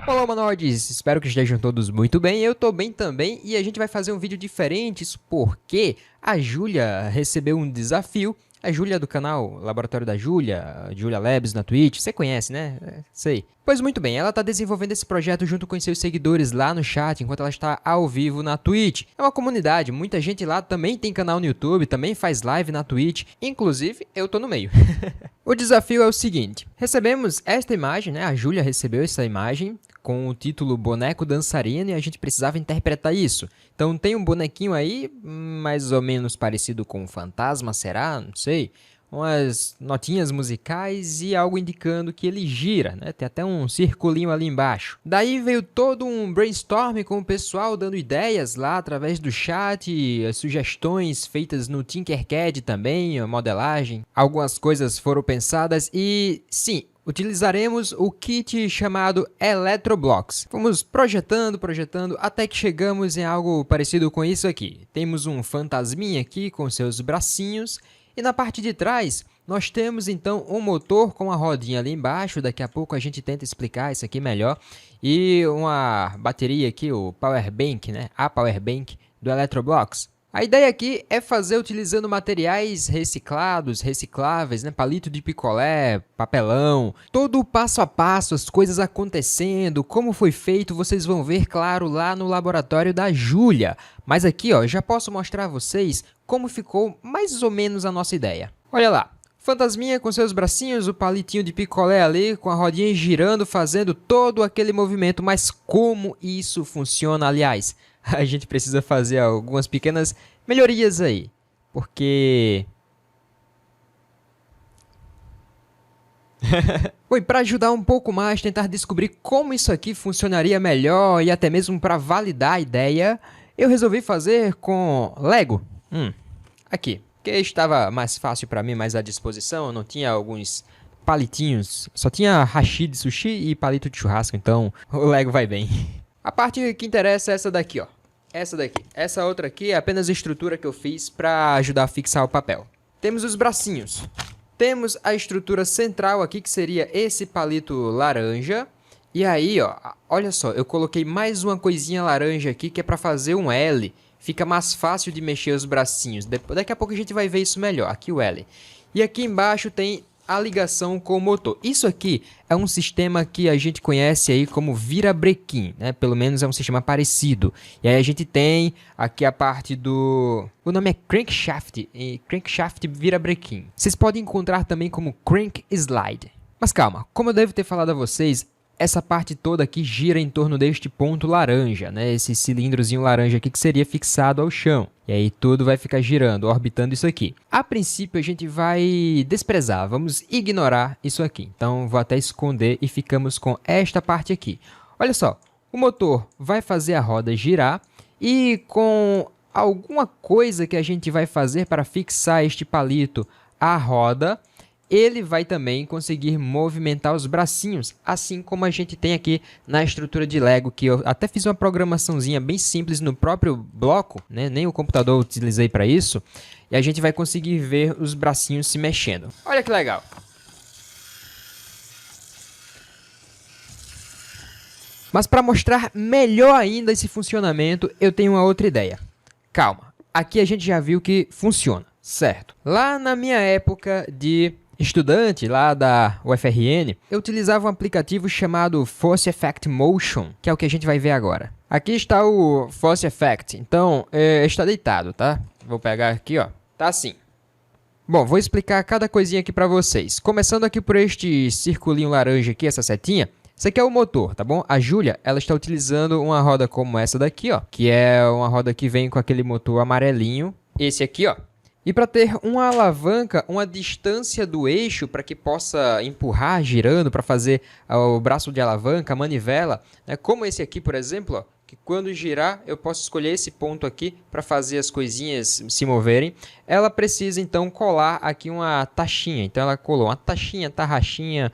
Olá, humanoides! Espero que estejam todos muito bem, eu tô bem também e a gente vai fazer um vídeo diferente, isso porque a Júlia recebeu um desafio. A Júlia do canal Laboratório da Júlia, Júlia Labs na Twitch, você conhece, né? Sei. Pois muito bem, ela está desenvolvendo esse projeto junto com seus seguidores lá no chat, enquanto ela está ao vivo na Twitch. É uma comunidade, muita gente lá também tem canal no YouTube, também faz live na Twitch, inclusive eu tô no meio. O desafio é o seguinte, recebemos esta imagem, né? A Júlia recebeu essa imagem com o título Boneco Dançarino e a gente precisava interpretar isso. Então tem um bonequinho aí, mais ou menos parecido com um fantasma, será? Não sei. Umas notinhas musicais e algo indicando que ele gira, né? Tem até um circulinho ali embaixo. Daí veio todo um brainstorm com o pessoal dando ideias lá através do chat, sugestões feitas no Tinkercad também, a modelagem. Algumas coisas foram pensadas e, sim, utilizaremos o kit chamado Electroblocks. Fomos projetando, até que chegamos em algo parecido com isso aqui. Temos um fantasminha aqui com seus bracinhos e na parte de trás nós temos então um motor com uma rodinha ali embaixo. Daqui a pouco a gente tenta explicar isso aqui melhor. E uma bateria aqui, o Power Bank, né? A Power Bank do Electroblocks. A ideia aqui é fazer utilizando materiais reciclados, recicláveis, né? Palito de picolé, papelão, todo o passo a passo, as coisas acontecendo, como foi feito, vocês vão ver, claro, lá no laboratório da Júlia. Mas aqui, ó, já posso mostrar a vocês como ficou mais ou menos a nossa ideia. Olha lá, fantasminha com seus bracinhos, o palitinho de picolé ali, com a rodinha girando, fazendo todo aquele movimento. Mas como isso funciona, aliás? A gente precisa fazer algumas pequenas melhorias aí, porque... Bom, para ajudar um pouco mais, tentar descobrir como isso aqui funcionaria melhor e até mesmo para validar a ideia, eu resolvi fazer com Lego. Aqui, que estava mais fácil para mim, mais à disposição, eu não tinha alguns palitinhos, só tinha hashi de sushi e palito de churrasco, então o Lego vai bem. A parte que interessa é essa daqui, ó. Essa daqui. Essa outra aqui é apenas a estrutura que eu fiz para ajudar a fixar o papel. Temos os bracinhos. Temos a estrutura central aqui, que seria esse palito laranja. E aí, ó, olha só, eu coloquei mais uma coisinha laranja aqui, que é para fazer um L. Fica mais fácil de mexer os bracinhos. Daqui a pouco a gente vai ver isso melhor. Aqui o L. E aqui embaixo tem a ligação com o motor. Isso aqui é um sistema que a gente conhece aí como virabrequim, né? Pelo menos é um sistema parecido. E aí a gente tem aqui a parte do... O nome é crankshaft, e crankshaft virabrequim. Vocês podem encontrar também como crank slide. Mas calma, como eu devo ter falado a vocês, essa parte toda aqui gira em torno deste ponto laranja, né? Esse cilindrozinho laranja aqui que seria fixado ao chão. E aí tudo vai ficar girando, orbitando isso aqui. A princípio a gente vai desprezar, vamos ignorar isso aqui. Então vou até esconder e ficamos com esta parte aqui. Olha só, o motor vai fazer a roda girar e com alguma coisa que a gente vai fazer para fixar este palito à roda, ele vai também conseguir movimentar os bracinhos, assim como a gente tem aqui na estrutura de Lego, que eu até fiz uma programaçãozinha bem simples no próprio bloco, né? Nem o computador eu utilizei para isso, e a gente vai conseguir ver os bracinhos se mexendo. Olha que legal! Mas para mostrar melhor ainda esse funcionamento, eu tenho uma outra ideia. Calma, aqui a gente já viu que funciona, certo? Lá na minha época de estudante lá da UFRN, eu utilizava um aplicativo chamado Force Effect Motion, que é o que a gente vai ver agora. Aqui está o Force Effect, então está deitado, tá? Vou pegar aqui, ó, tá assim. Bom, vou explicar cada coisinha aqui para vocês. Começando aqui por este circulinho laranja aqui, essa setinha. Esse aqui é o motor, tá bom? A Júlia, ela está utilizando uma roda como essa daqui, ó, que é uma roda que vem com aquele motor amarelinho. Esse aqui, ó. E para ter uma alavanca, uma distância do eixo para que possa empurrar girando, para fazer o braço de alavanca, a manivela, né? Como esse aqui, por exemplo, ó, que quando girar eu posso escolher esse ponto aqui para fazer as coisinhas se moverem. Ela precisa então colar aqui uma taxinha, então ela colou uma taxinha, tarraxinha,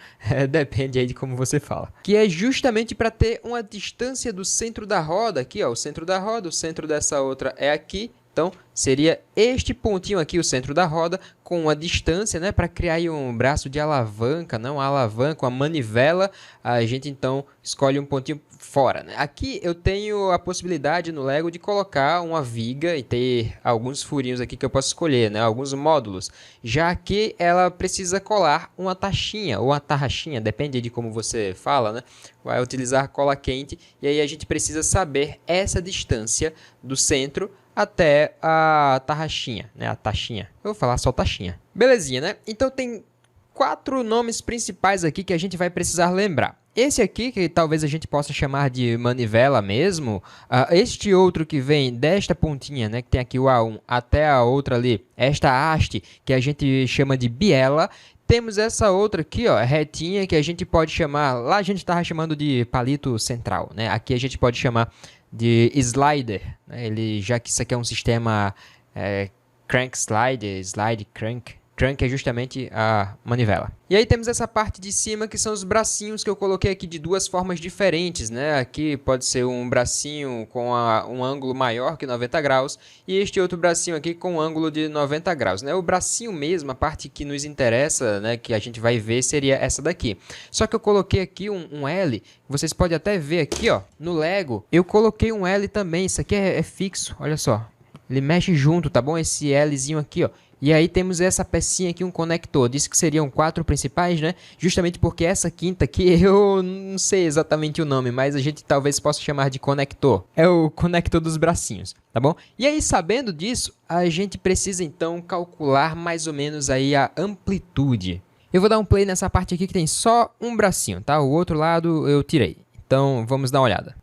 depende aí de como você fala. Que é justamente para ter uma distância do centro da roda, aqui ó, o centro da roda, o centro dessa outra é aqui. Então, seria este pontinho aqui, o centro da roda, com uma distância, né, para criar aí um braço de alavanca, não, uma alavanca, uma manivela. A gente, então, escolhe um pontinho fora, né? Aqui eu tenho a possibilidade no Lego de colocar uma viga e ter alguns furinhos aqui que eu posso escolher, né, alguns módulos. Já que ela precisa colar uma tachinha ou uma tarraxinha, depende de como você fala, né? Vai utilizar cola quente e aí a gente precisa saber essa distância do centro até a tarraxinha, né? A tachinha. Eu vou falar só tachinha. Belezinha, né? Então tem 4 nomes principais aqui que a gente vai precisar lembrar. Esse aqui, que talvez a gente possa chamar de manivela mesmo. Este outro que vem desta pontinha, né, que tem aqui o A1, até a outra ali, esta haste, que a gente chama de biela. Temos essa outra aqui, ó, retinha, que a gente pode chamar, lá a gente estava chamando de palito central, né? Aqui a gente pode chamar de slider, né? Já que isso aqui é um sistema crank slider, slide crank. Crank é justamente a manivela. E aí temos essa parte de cima que são os bracinhos que eu coloquei aqui de duas formas diferentes, né? Aqui pode ser um bracinho com um ângulo maior que 90 graus e este outro bracinho aqui com um ângulo de 90 graus, né? O bracinho mesmo, a parte que nos interessa, né, que a gente vai ver, seria essa daqui. Só que eu coloquei aqui um L, vocês podem até ver aqui, ó, no Lego, eu coloquei um L também, isso aqui é fixo, olha só. Ele mexe junto, tá bom? Esse Lzinho aqui, ó. E aí temos essa pecinha aqui, um conector. Disse que seriam 4 principais, né? Justamente porque essa quinta aqui, eu não sei exatamente o nome, mas a gente talvez possa chamar de conector. É o conector dos bracinhos, tá bom? E aí, sabendo disso, a gente precisa então calcular mais ou menos aí a amplitude. Eu vou dar um play nessa parte aqui que tem só um bracinho, tá? O outro lado eu tirei. Então, vamos dar uma olhada.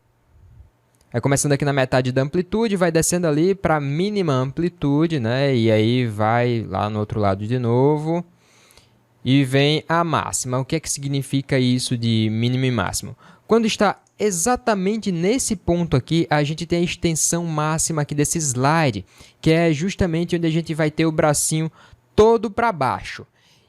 Vai começando aqui na metade da amplitude, vai descendo ali para a mínima amplitude, né? E aí vai lá no outro lado de novo. E vem a máxima. O que é que significa isso de mínimo e máximo? Quando está exatamente nesse ponto aqui, a gente tem a extensão máxima aqui desse slide, que é justamente onde a gente vai ter o bracinho todo para baixo.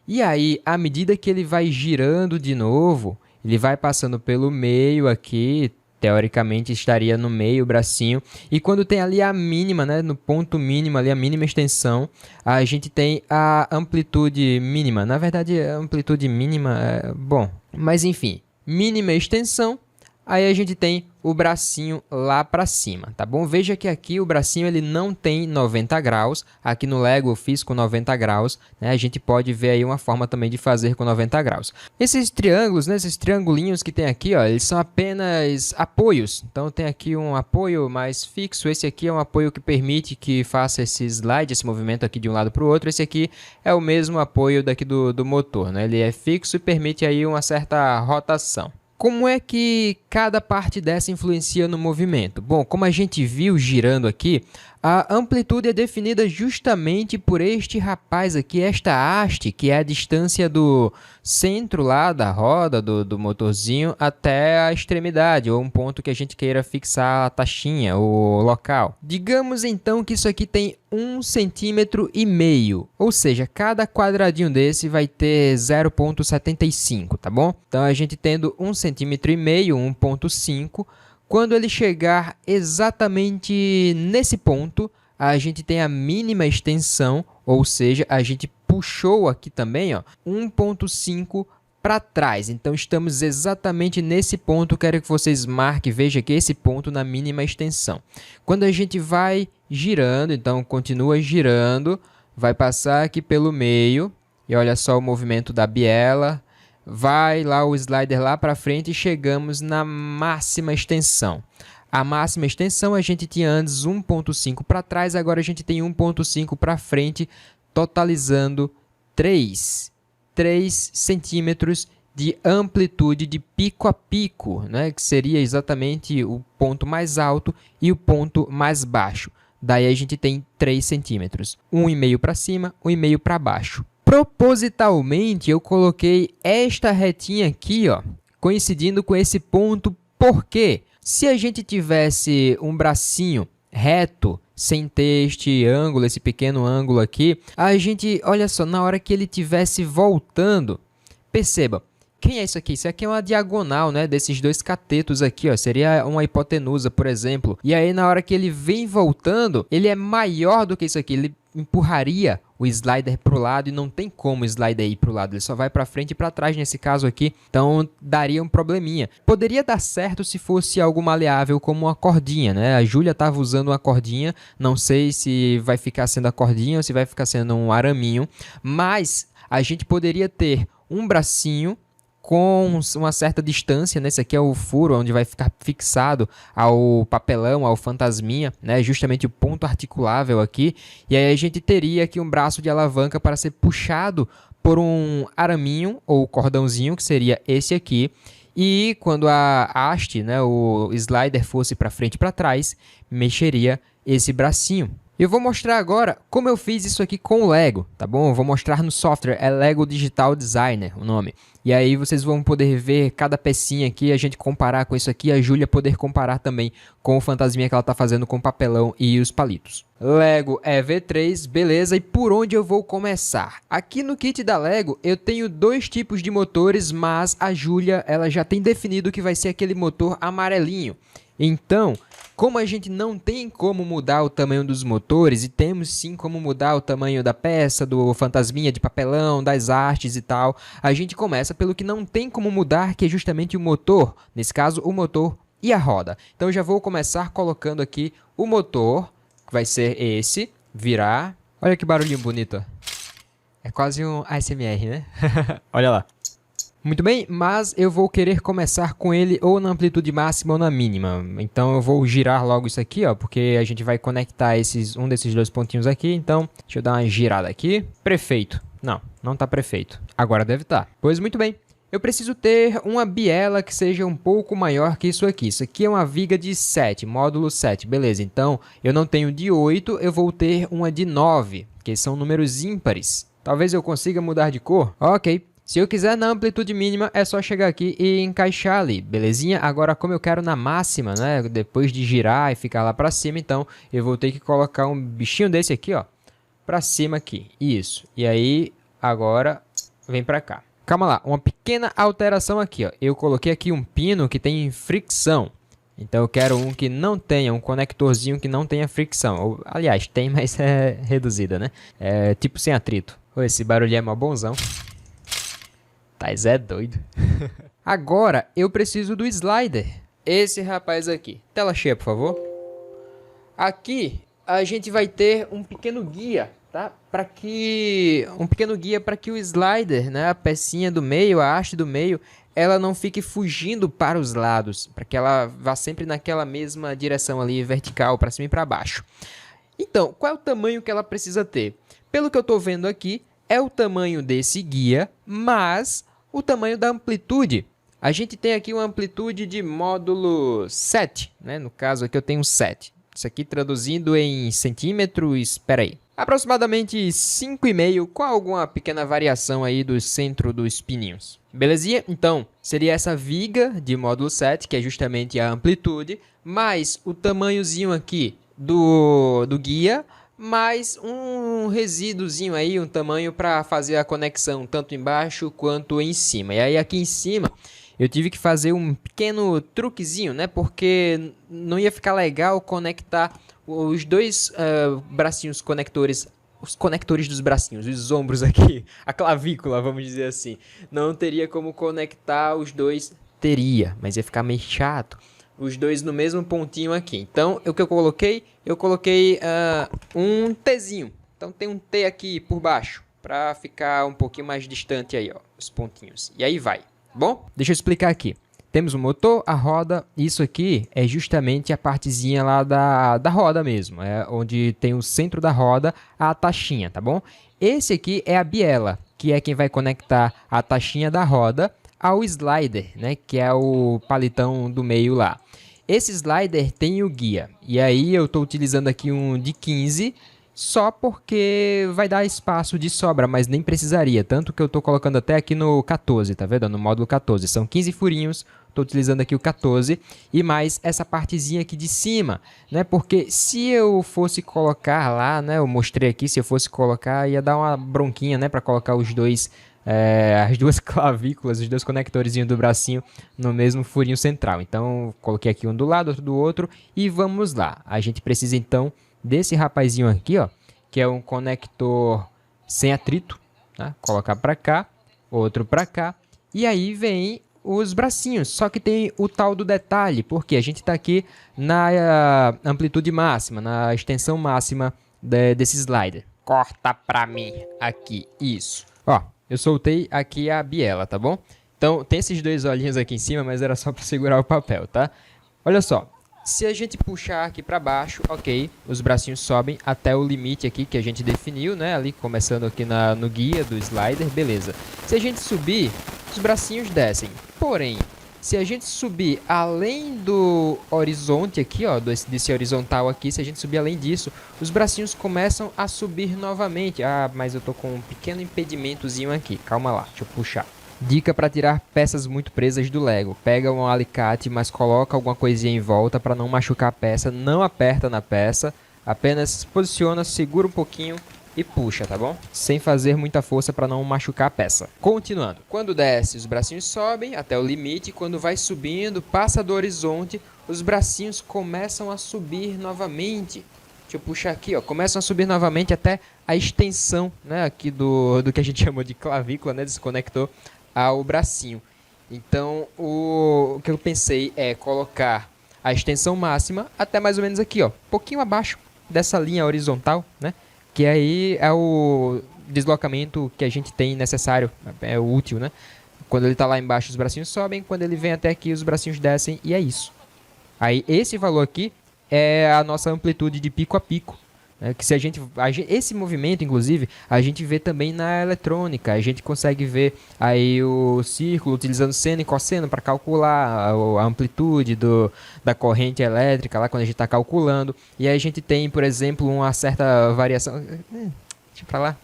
E aí, à medida que ele vai girando de novo, ele vai passando pelo meio aqui, teoricamente estaria no meio o bracinho. E quando tem ali a mínima, né, no ponto mínimo, ali a mínima extensão, a gente tem a amplitude mínima. Na verdade, a amplitude mínima bom, mas enfim, mínima extensão. Aí a gente tem o bracinho lá para cima, tá bom? Veja que aqui o bracinho ele não tem 90 graus. Aqui no Lego eu fiz com 90 graus, né? A gente pode ver aí uma forma também de fazer com 90 graus. Esses triângulos, né? Esses triangulinhos que tem aqui, ó, eles são apenas apoios. Então tem aqui um apoio mais fixo. Esse aqui é um apoio que permite que faça esse slide, esse movimento aqui de um lado para o outro. Esse aqui é o mesmo apoio daqui do motor, né? Ele é fixo e permite aí uma certa rotação. Como é que cada parte dessa influencia no movimento? Bom, como a gente viu girando aqui, a amplitude é definida justamente por este rapaz aqui, esta haste, que é a distância do centro lá da roda, do motorzinho, até a extremidade, ou um ponto que a gente queira fixar a tachinha, o local. Digamos então que isso aqui tem 1,5 cm, ou seja, cada quadradinho desse vai ter 0,75, tá bom? Então, a gente tendo 1,5 cm, 1,5 cm, quando ele chegar exatamente nesse ponto, a gente tem a mínima extensão, ou seja, a gente puxou aqui também, ó, 1,5 para trás. Então, estamos exatamente nesse ponto. Quero que vocês marquem, vejam aqui esse ponto na mínima extensão. Quando a gente vai girando, então continua girando, vai passar aqui pelo meio, e olha só o movimento da biela. Vai lá o slider lá para frente e chegamos na máxima extensão. A máxima extensão a gente tinha antes 1,5 para trás, agora a gente tem 1,5 para frente, totalizando 3 centímetros de amplitude de pico a pico, né? Que seria exatamente o ponto mais alto e o ponto mais baixo. Daí a gente tem 3 centímetros, 1,5 para cima, 1,5 para baixo. Propositalmente, eu coloquei esta retinha aqui, ó, coincidindo com esse ponto, porque se a gente tivesse um bracinho reto, sem ter este ângulo, esse pequeno ângulo aqui, a gente, olha só, na hora que ele estivesse voltando, perceba quem é isso aqui? Isso aqui é uma diagonal, né, desses dois catetos aqui, ó. Seria uma hipotenusa, por exemplo. E aí, na hora que ele vem voltando, ele é maior do que isso aqui. Ele empurraria o slider para o lado e não tem como o slider ir para o lado. Ele só vai para frente e para trás nesse caso aqui. Então, daria um probleminha. Poderia dar certo se fosse algo maleável como uma cordinha, né? A Júlia estava usando uma cordinha. Não sei se vai ficar sendo a cordinha ou se vai ficar sendo um araminho. Mas a gente poderia ter um bracinho com uma certa distância, né? Esse aqui é o furo onde vai ficar fixado ao papelão, ao fantasminha, né? Justamente o ponto articulável aqui. E aí a gente teria aqui um braço de alavanca para ser puxado por um araminho ou cordãozinho, que seria esse aqui. E quando a haste, né, o slider fosse para frente e para trás, mexeria esse bracinho. Eu vou mostrar agora como eu fiz isso aqui com o Lego, tá bom? Eu vou mostrar no software, é Lego Digital Designer o nome. E aí vocês vão poder ver cada pecinha aqui, a gente comparar com isso aqui, a Júlia poder comparar também com o fantasminha que ela tá fazendo com o papelão e os palitos. Lego EV3, beleza, e por onde eu vou começar? Aqui no kit da Lego eu tenho dois tipos de motores, mas a Júlia ela já tem definido que vai ser aquele motor amarelinho. Então, como a gente não tem como mudar o tamanho dos motores, e temos sim como mudar o tamanho da peça, do fantasminha de papelão, das hastes e tal, a gente começa pelo que não tem como mudar, que é justamente o motor, nesse caso o motor e a roda. Então eu já vou começar colocando aqui o motor, que vai ser esse, virar. Olha que barulhinho bonito. É quase um ASMR, né? Olha lá. Muito bem, mas eu vou querer começar com ele ou na amplitude máxima ou na mínima. Então eu vou girar logo isso aqui, ó, porque a gente vai conectar um desses dois pontinhos aqui. Então, deixa eu dar uma girada aqui. Prefeito. Não, não tá prefeito. Agora deve estar. Pois muito bem. Eu preciso ter uma biela que seja um pouco maior que isso aqui. Isso aqui é uma viga de 7, módulo 7. Beleza, então eu não tenho de 8, eu vou ter uma de 9, que são números ímpares. Talvez eu consiga mudar de cor? Ok. Se eu quiser na amplitude mínima, é só chegar aqui e encaixar ali, belezinha? Agora, como eu quero na máxima, né? Depois de girar e ficar lá pra cima, então eu vou ter que colocar um bichinho desse aqui, ó, pra cima aqui. Isso. E aí, agora, vem pra cá. Calma lá, uma pequena alteração aqui, ó. Eu coloquei aqui um pino que tem fricção. Então eu quero um que não tenha, um conectorzinho que não tenha fricção. Ou, aliás, tem, mas é reduzida, né? É tipo sem atrito. Esse barulho é mó bonzão. Mas é doido. Agora, eu preciso do slider. Esse rapaz aqui. Tela cheia, por favor. Aqui, a gente vai ter um pequeno guia, tá? Um pequeno guia para que o slider, né? A pecinha do meio, a haste do meio, ela não fique fugindo para os lados. Para que ela vá sempre naquela mesma direção ali, vertical, para cima e para baixo. Então, qual é o tamanho que ela precisa ter? Pelo que eu estou vendo aqui, é o tamanho desse guia, mas o tamanho da amplitude. A gente tem aqui uma amplitude de módulo 7, né? No caso aqui eu tenho 7. Isso aqui traduzindo em centímetros, espera aí. Aproximadamente 5,5, com alguma pequena variação aí do centro dos pininhos. Belezinha? Então, seria essa viga de módulo 7, que é justamente a amplitude, mais o tamanhozinho aqui do guia, mais um resíduozinho aí, um tamanho para fazer a conexão tanto embaixo quanto em cima. E aí aqui em cima eu tive que fazer um pequeno truquezinho, né? Porque não ia ficar legal conectar os dois bracinhos conectores, os conectores dos bracinhos, os ombros aqui, a clavícula, vamos dizer assim. Não teria como conectar os dois, teria, mas ia ficar meio chato. Os dois no mesmo pontinho aqui. Então, o que eu coloquei? Eu coloquei um Tzinho. Então, tem um T aqui por baixo, para ficar um pouquinho mais distante aí, ó, os pontinhos. E aí vai. Bom, deixa eu explicar aqui. Temos o motor, a roda. Isso aqui é justamente a partezinha lá da roda mesmo. É onde tem o centro da roda, a taxinha, tá bom? Esse aqui é a biela, que é quem vai conectar a taxinha da roda ao slider, né, que é o palitão do meio lá. Esse slider tem o guia, e aí eu estou utilizando aqui um de 15, só porque vai dar espaço de sobra, mas nem precisaria, tanto que eu estou colocando até aqui no 14, tá vendo? No módulo 14, são 15 furinhos, estou utilizando aqui o 14, e mais essa partezinha aqui de cima, né, porque se eu fosse colocar lá, né, eu mostrei aqui, se eu fosse colocar, ia dar uma bronquinha, né, para colocar os dois as duas clavículas, os dois conectorzinhos do bracinho no mesmo furinho central. Então, coloquei aqui um do lado, outro do outro e vamos lá. A gente precisa então desse rapazinho aqui, ó, que é um conector sem atrito, tá? Colocar para cá, outro para cá e aí vem os bracinhos, só que tem o tal do detalhe, porque a gente está aqui na amplitude máxima, na extensão máxima desse slider. Corta pra mim aqui, isso. Ó, eu soltei aqui a biela, tá bom? Então, tem esses dois olhinhos aqui em cima, mas era só para segurar o papel, tá? Olha só, se a gente puxar aqui para baixo, ok, os bracinhos sobem até o limite aqui que a gente definiu, né? Ali, começando aqui no guia do slider, beleza. Se a gente subir, os bracinhos descem. Porém, se a gente subir além do horizonte aqui, ó, desse horizontal aqui, se a gente subir além disso, os bracinhos começam a subir novamente. Ah, mas eu tô com um pequeno impedimentozinho aqui. Calma lá, deixa eu puxar. Dica para tirar peças muito presas do Lego. Pega um alicate, mas coloca alguma coisinha em volta para não machucar a peça. Não aperta na peça, apenas posiciona, segura um pouquinho e puxa, tá bom? Sem fazer muita força para não machucar a peça. Continuando. Quando desce, os bracinhos sobem até o limite. Quando vai subindo, passa do horizonte, os bracinhos começam a subir novamente. Deixa eu puxar aqui, ó. Começam a subir novamente até a extensão, né? Aqui do que a gente chamou de clavícula, né? Desse conector ao bracinho. Então, o que eu pensei é colocar a extensão máxima até mais ou menos aqui, ó. Um pouquinho abaixo dessa linha horizontal, né? Que aí é o deslocamento que a gente tem necessário, é o útil, né? Quando ele tá lá embaixo, os bracinhos sobem. Quando ele vem até aqui, os bracinhos descem. E é isso. Aí, esse valor aqui é a nossa amplitude de pico a pico. Né? Que se esse movimento, inclusive, a gente vê também na eletrônica. A gente consegue ver aí o círculo utilizando seno e cosseno para calcular a amplitude da corrente elétrica, lá quando a gente está calculando. E aí a gente tem, por exemplo, uma certa variação. Deixa pra lá.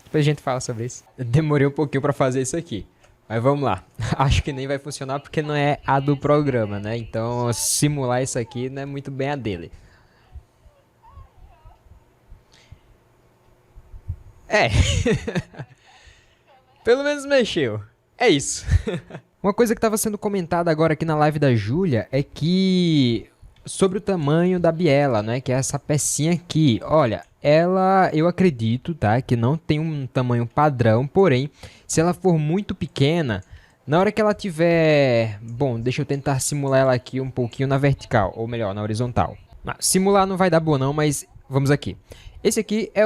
Depois a gente fala sobre isso. Demorei um pouquinho para fazer isso aqui. Mas vamos lá. Acho que nem vai funcionar porque não é a do programa, né? Então, simular isso aqui não é muito bem a dele. É. Pelo menos mexeu. É isso. Uma coisa que estava sendo comentada agora aqui na live da Júlia é que sobre o tamanho da biela, né? Que é essa pecinha aqui. Olha, eu acredito, tá? Que não tem um tamanho padrão, porém, se ela for muito pequena, na hora que ela tiver... Bom, deixa eu tentar simular ela aqui um pouquinho na vertical, ou melhor, na horizontal. Simular não vai dar bom não, mas vamos aqui. Esse aqui é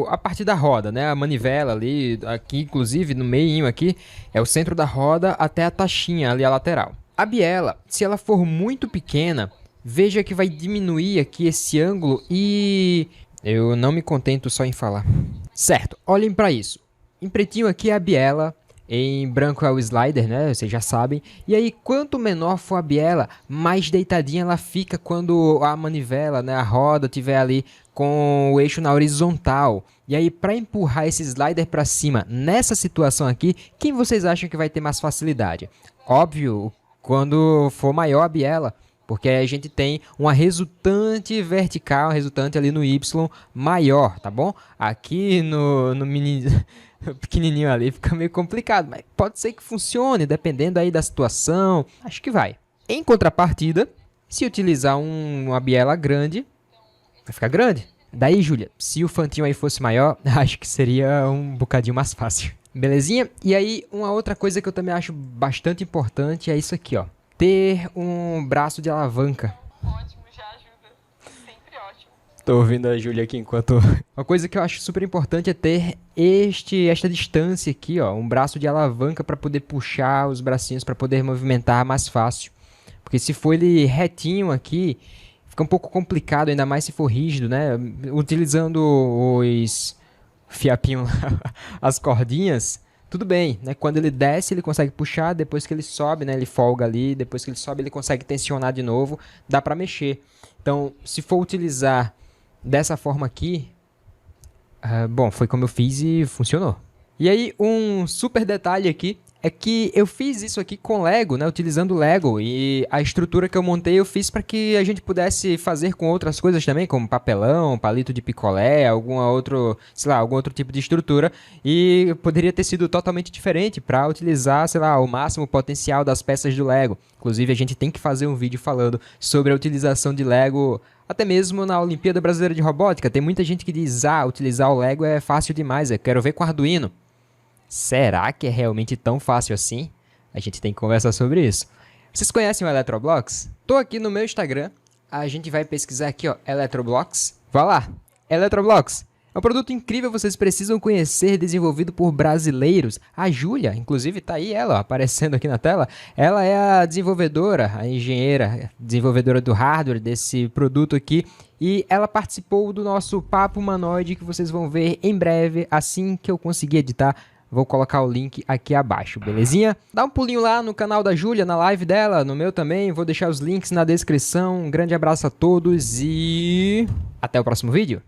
a parte da roda, né? A manivela ali, aqui inclusive no meio aqui, é o centro da roda até a taxinha ali a lateral. A biela, se ela for muito pequena, veja que vai diminuir aqui esse ângulo e... Eu não me contento só em falar. Certo, olhem para isso. Em pretinho aqui é a biela, em branco é o slider, né? Vocês já sabem. E aí, quanto menor for a biela, mais deitadinha ela fica quando a manivela, né? A roda estiver ali com o eixo na horizontal. E aí, para empurrar esse slider para cima nessa situação aqui, quem vocês acham que vai ter mais facilidade? Óbvio, quando for maior a biela. Porque a gente tem uma resultante vertical, resultante ali no Y maior, tá bom? Aqui no mini... pequenininho ali fica meio complicado, mas pode ser que funcione, dependendo aí da situação, acho que vai. Em contrapartida, se utilizar uma biela grande, vai ficar grande. Daí, Júlia, se o fantinho aí fosse maior, acho que seria um bocadinho mais fácil. Belezinha? E aí, uma outra coisa que eu também acho bastante importante é isso aqui, ó. Ter um braço de alavanca. Ótimo, já ajuda. Sempre ótimo. Tô ouvindo a Júlia aqui enquanto... Uma coisa que eu acho super importante é ter esta distância aqui, ó. Um braço de alavanca para poder puxar os bracinhos, para poder movimentar mais fácil. Porque se for ele retinho aqui, fica um pouco complicado, ainda mais se for rígido, né? Utilizando os fiapinhos, as cordinhas... Tudo bem, né? Quando ele desce, ele consegue puxar, depois que ele sobe, né? Ele folga ali, depois que ele sobe, ele consegue tensionar de novo, dá para mexer. Então, se for utilizar dessa forma aqui, bom, foi como eu fiz e funcionou. E aí, um super detalhe aqui é que eu fiz isso aqui com Lego, né, utilizando Lego, e a estrutura que eu montei eu fiz para que a gente pudesse fazer com outras coisas também, como papelão, palito de picolé, algum outro tipo de estrutura, e poderia ter sido totalmente diferente para utilizar, sei lá, o máximo potencial das peças do Lego. Inclusive, a gente tem que fazer um vídeo falando sobre a utilização de Lego, até mesmo na Olimpíada Brasileira de Robótica. Tem muita gente que diz, utilizar o Lego é fácil demais, eu quero ver com Arduino. Será que é realmente tão fácil assim? A gente tem que conversar sobre isso. Vocês conhecem o Eletroblocks? Tô aqui no meu Instagram, a gente vai pesquisar aqui, ó, Eletroblocks. Vá lá, Eletroblocks. É um produto incrível, vocês precisam conhecer, desenvolvido por brasileiros. A Júlia, inclusive, tá aí ela, ó, aparecendo aqui na tela. Ela é a desenvolvedora, a engenheira, desenvolvedora do hardware desse produto aqui. E ela participou do nosso Papo Humanoide, que vocês vão ver em breve, assim que eu conseguir editar. Vou colocar o link aqui abaixo, belezinha? Dá um pulinho lá no canal da Júlia, na live dela, no meu também. Vou deixar os links na descrição. Um grande abraço a todos e até o próximo vídeo.